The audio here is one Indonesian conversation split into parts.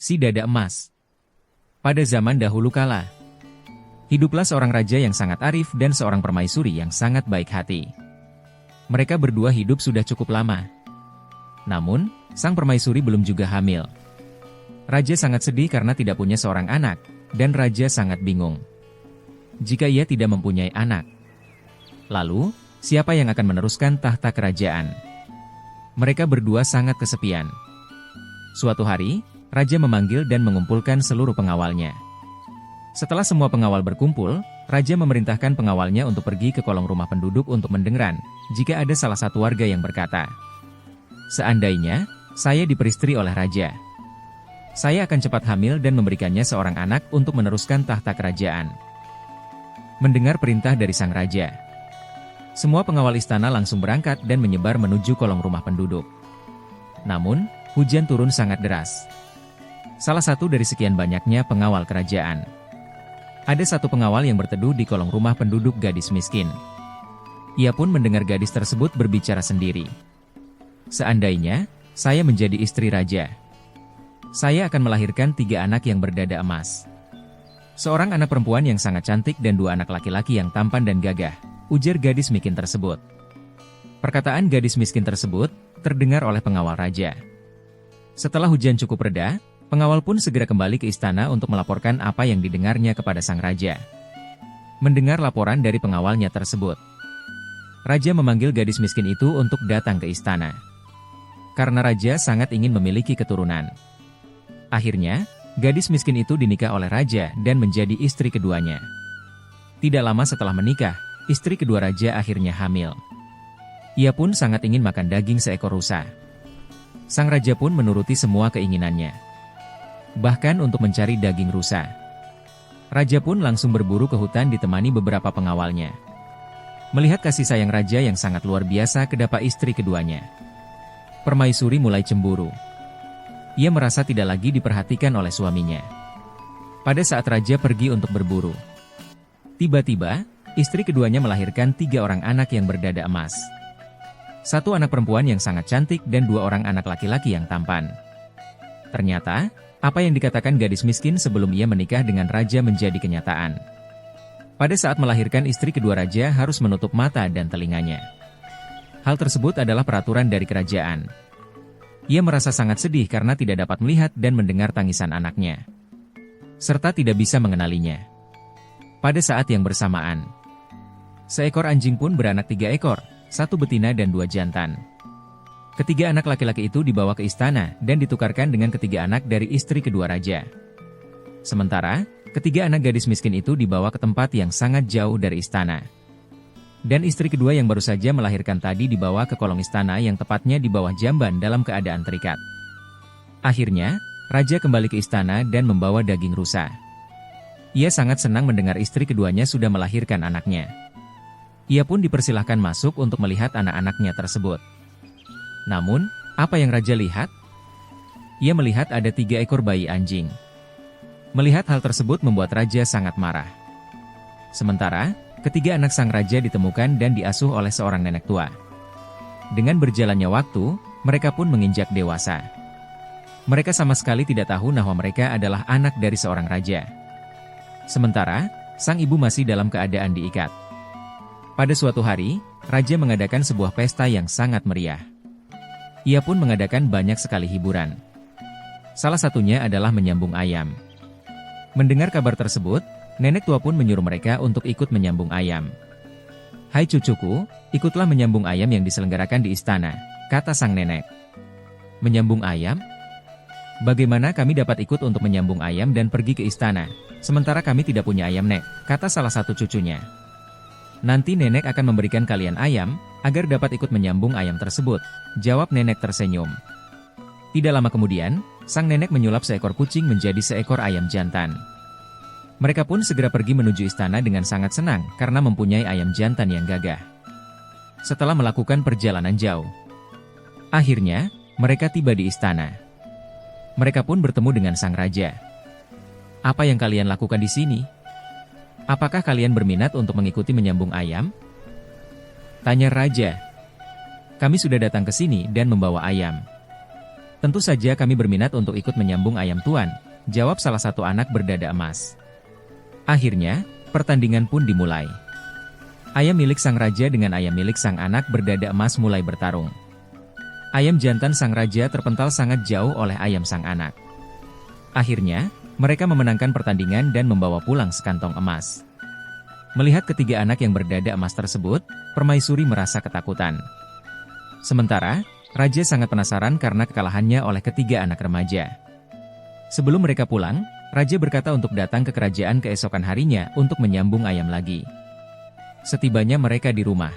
Si Dada Emas. Pada zaman dahulu kala, hiduplah seorang raja yang sangat arif dan seorang permaisuri yang sangat baik hati. Mereka berdua hidup sudah cukup lama. Namun, sang permaisuri belum juga hamil. Raja sangat sedih karena tidak punya seorang anak, dan raja sangat bingung jika ia tidak mempunyai anak. Lalu, siapa yang akan meneruskan tahta kerajaan? Mereka berdua sangat kesepian. Suatu hari, raja memanggil dan mengumpulkan seluruh pengawalnya. Setelah semua pengawal berkumpul, raja memerintahkan pengawalnya untuk pergi ke kolong rumah penduduk untuk mendengar jika ada salah satu warga yang berkata, "Seandainya saya diperistri oleh raja, saya akan cepat hamil dan memberikannya seorang anak untuk meneruskan tahta kerajaan." Mendengar perintah dari sang raja, semua pengawal istana langsung berangkat dan menyebar menuju kolong rumah penduduk. Namun, hujan turun sangat deras. Salah satu dari sekian banyaknya pengawal kerajaan. Ada satu pengawal yang berteduh di kolong rumah penduduk gadis miskin. Ia pun mendengar gadis tersebut berbicara sendiri. "Seandainya saya menjadi istri raja, saya akan melahirkan 3 anak yang berdada emas. Seorang anak perempuan yang sangat cantik dan 2 anak laki-laki yang tampan dan gagah," ujar gadis miskin tersebut. Perkataan gadis miskin tersebut terdengar oleh pengawal raja. Setelah hujan cukup reda, pengawal pun segera kembali ke istana untuk melaporkan apa yang didengarnya kepada sang raja. Mendengar laporan dari pengawalnya tersebut, raja memanggil gadis miskin itu untuk datang ke istana. Karena raja sangat ingin memiliki keturunan. Akhirnya, gadis miskin itu dinikah oleh raja dan menjadi istri keduanya. Tidak lama setelah menikah, istri kedua raja akhirnya hamil. Ia pun sangat ingin makan daging seekor rusa. Sang raja pun menuruti semua keinginannya, bahkan untuk mencari daging rusa. Raja pun langsung berburu ke hutan ditemani beberapa pengawalnya. Melihat kasih sayang raja yang sangat luar biasa kepada istri keduanya, permaisuri mulai cemburu. Ia merasa tidak lagi diperhatikan oleh suaminya. Pada saat raja pergi untuk berburu, tiba-tiba, istri keduanya melahirkan 3 orang anak yang berdada emas. 1 anak perempuan yang sangat cantik dan 2 orang anak laki-laki yang tampan. Ternyata, apa yang dikatakan gadis miskin sebelum ia menikah dengan raja menjadi kenyataan. Pada saat melahirkan, istri kedua raja harus menutup mata dan telinganya. Hal tersebut adalah peraturan dari kerajaan. Ia merasa sangat sedih karena tidak dapat melihat dan mendengar tangisan anaknya, serta tidak bisa mengenalinya. Pada saat yang bersamaan, seekor anjing pun beranak 3 ekor, 1 betina dan 2 jantan. Ketiga anak laki-laki itu dibawa ke istana dan ditukarkan dengan ketiga anak dari istri kedua raja. Sementara, ketiga anak gadis miskin itu dibawa ke tempat yang sangat jauh dari istana. Dan istri kedua yang baru saja melahirkan tadi dibawa ke kolong istana yang tepatnya di bawah jamban dalam keadaan terikat. Akhirnya, raja kembali ke istana dan membawa daging rusa. Ia sangat senang mendengar istri keduanya sudah melahirkan anaknya. Ia pun dipersilahkan masuk untuk melihat anak-anaknya tersebut. Namun, apa yang raja lihat? Ia melihat ada 3 ekor bayi anjing. Melihat hal tersebut membuat raja sangat marah. Sementara, ketiga anak sang raja ditemukan dan diasuh oleh seorang nenek tua. Dengan berjalannya waktu, mereka pun menginjak dewasa. Mereka sama sekali tidak tahu bahwa mereka adalah anak dari seorang raja. Sementara, sang ibu masih dalam keadaan diikat. Pada suatu hari, raja mengadakan sebuah pesta yang sangat meriah. Ia pun mengadakan banyak sekali hiburan. Salah satunya adalah menyambung ayam. Mendengar kabar tersebut, nenek tua pun menyuruh mereka untuk ikut menyambung ayam. "Hai cucuku, ikutlah menyambung ayam yang diselenggarakan di istana," kata sang nenek. "Menyambung ayam? Bagaimana kami dapat ikut untuk menyambung ayam dan pergi ke istana, sementara kami tidak punya ayam, Nek?" kata salah satu cucunya. "Nanti nenek akan memberikan kalian ayam, agar dapat ikut menyambung ayam tersebut," jawab nenek tersenyum. Tidak lama kemudian, sang nenek menyulap seekor kucing menjadi seekor ayam jantan. Mereka pun segera pergi menuju istana dengan sangat senang karena mempunyai ayam jantan yang gagah. Setelah melakukan perjalanan jauh, akhirnya, mereka tiba di istana. Mereka pun bertemu dengan sang raja. "Apa yang kalian lakukan di sini? Apakah kalian berminat untuk mengikuti menyambung ayam?" tanya raja. "Kami sudah datang ke sini dan membawa ayam." Tentu saja kami berminat untuk ikut menyambung ayam Tuan, jawab salah satu anak berdada emas. Akhirnya, pertandingan pun dimulai. Ayam milik sang raja dengan ayam milik sang anak berdada emas mulai bertarung. Ayam jantan sang raja terpental sangat jauh oleh ayam sang anak. Akhirnya, mereka memenangkan pertandingan dan membawa pulang sekantong emas. Melihat ketiga anak yang berdada emas tersebut, permaisuri merasa ketakutan. Sementara, raja sangat penasaran karena kekalahannya oleh ketiga anak remaja. Sebelum mereka pulang, raja berkata untuk datang ke kerajaan keesokan harinya untuk menyambung ayam lagi. Setibanya mereka di rumah,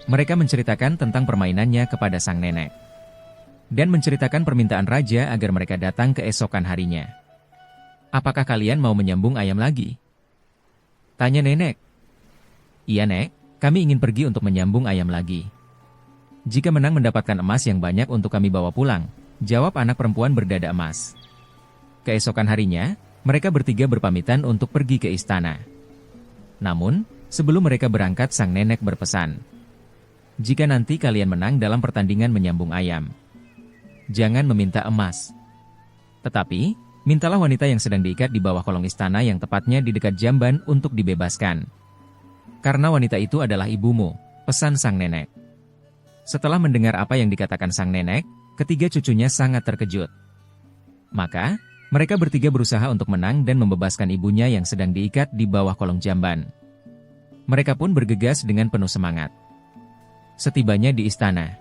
mereka menceritakan tentang permainannya kepada sang nenek. Dan menceritakan permintaan raja agar mereka datang keesokan harinya. "Apakah kalian mau menyambung ayam lagi?" tanya nenek. "Iya nek, kami ingin pergi untuk menyambung ayam lagi. Jika menang mendapatkan emas yang banyak untuk kami bawa pulang," jawab anak perempuan berdada emas. Keesokan harinya, mereka bertiga berpamitan untuk pergi ke istana. Namun, sebelum mereka berangkat sang nenek berpesan, "Jika nanti kalian menang dalam pertandingan menyambung ayam, jangan meminta emas. Tetapi, mintalah wanita yang sedang diikat di bawah kolong istana yang tepatnya di dekat jamban untuk dibebaskan. Karena wanita itu adalah ibumu," pesan sang nenek. Setelah mendengar apa yang dikatakan sang nenek, ketiga cucunya sangat terkejut. Maka, mereka bertiga berusaha untuk menang dan membebaskan ibunya yang sedang diikat di bawah kolong jamban. Mereka pun bergegas dengan penuh semangat. Setibanya di istana,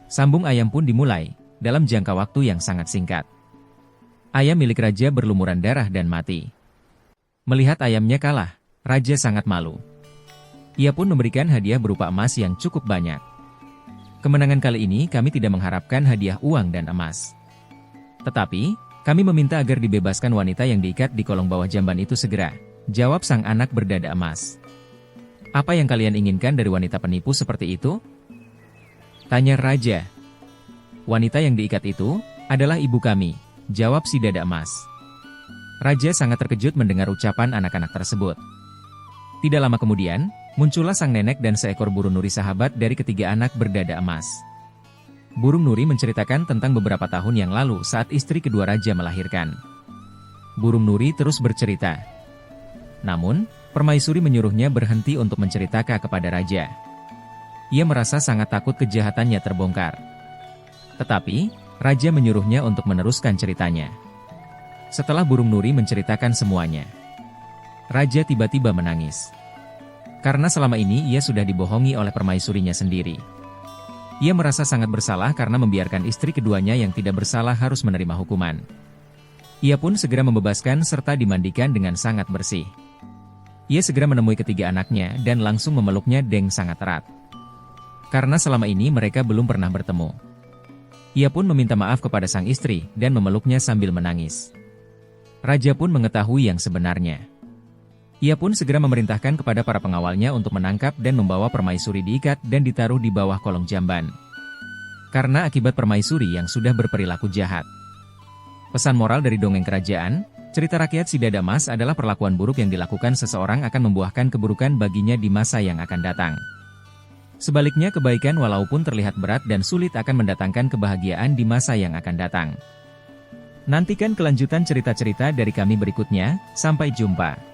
sambung ayam pun dimulai, dalam jangka waktu yang sangat singkat. Ayam milik raja berlumuran darah dan mati. Melihat ayamnya kalah, raja sangat malu. Ia pun memberikan hadiah berupa emas yang cukup banyak. "Kemenangan kali ini kami tidak mengharapkan hadiah uang dan emas. Tetapi, kami meminta agar dibebaskan wanita yang diikat di kolong bawah jamban itu segera," jawab sang anak berdada emas. "Apa yang kalian inginkan dari wanita penipu seperti itu?" tanya raja. "Wanita yang diikat itu adalah ibu kami," jawab si dada emas. Raja sangat terkejut mendengar ucapan anak-anak tersebut. Tidak lama kemudian, muncullah sang nenek dan seekor burung nuri sahabat dari ketiga anak berdada emas. Burung nuri menceritakan tentang beberapa tahun yang lalu saat istri kedua raja melahirkan. Burung nuri terus bercerita. Namun, permaisuri menyuruhnya berhenti untuk menceritakan kepada raja. Ia merasa sangat takut kejahatannya terbongkar. Tetapi, raja menyuruhnya untuk meneruskan ceritanya. Setelah burung nuri menceritakan semuanya, raja tiba-tiba menangis. Karena selama ini ia sudah dibohongi oleh permaisurinya sendiri. Ia merasa sangat bersalah karena membiarkan istri keduanya yang tidak bersalah harus menerima hukuman. Ia pun segera membebaskan serta dimandikan dengan sangat bersih. Ia segera menemui ketiga anaknya dan langsung memeluknya dengan sangat erat. Karena selama ini mereka belum pernah bertemu. Ia pun meminta maaf kepada sang istri dan memeluknya sambil menangis. Raja pun mengetahui yang sebenarnya. Ia pun segera memerintahkan kepada para pengawalnya untuk menangkap dan membawa permaisuri diikat dan ditaruh di bawah kolong jamban. Karena akibat permaisuri yang sudah berperilaku jahat. Pesan moral dari dongeng kerajaan, cerita rakyat si dada emas adalah perlakuan buruk yang dilakukan seseorang akan membuahkan keburukan baginya di masa yang akan datang. Sebaliknya kebaikan walaupun terlihat berat dan sulit akan mendatangkan kebahagiaan di masa yang akan datang. Nantikan kelanjutan cerita-cerita dari kami berikutnya, sampai jumpa.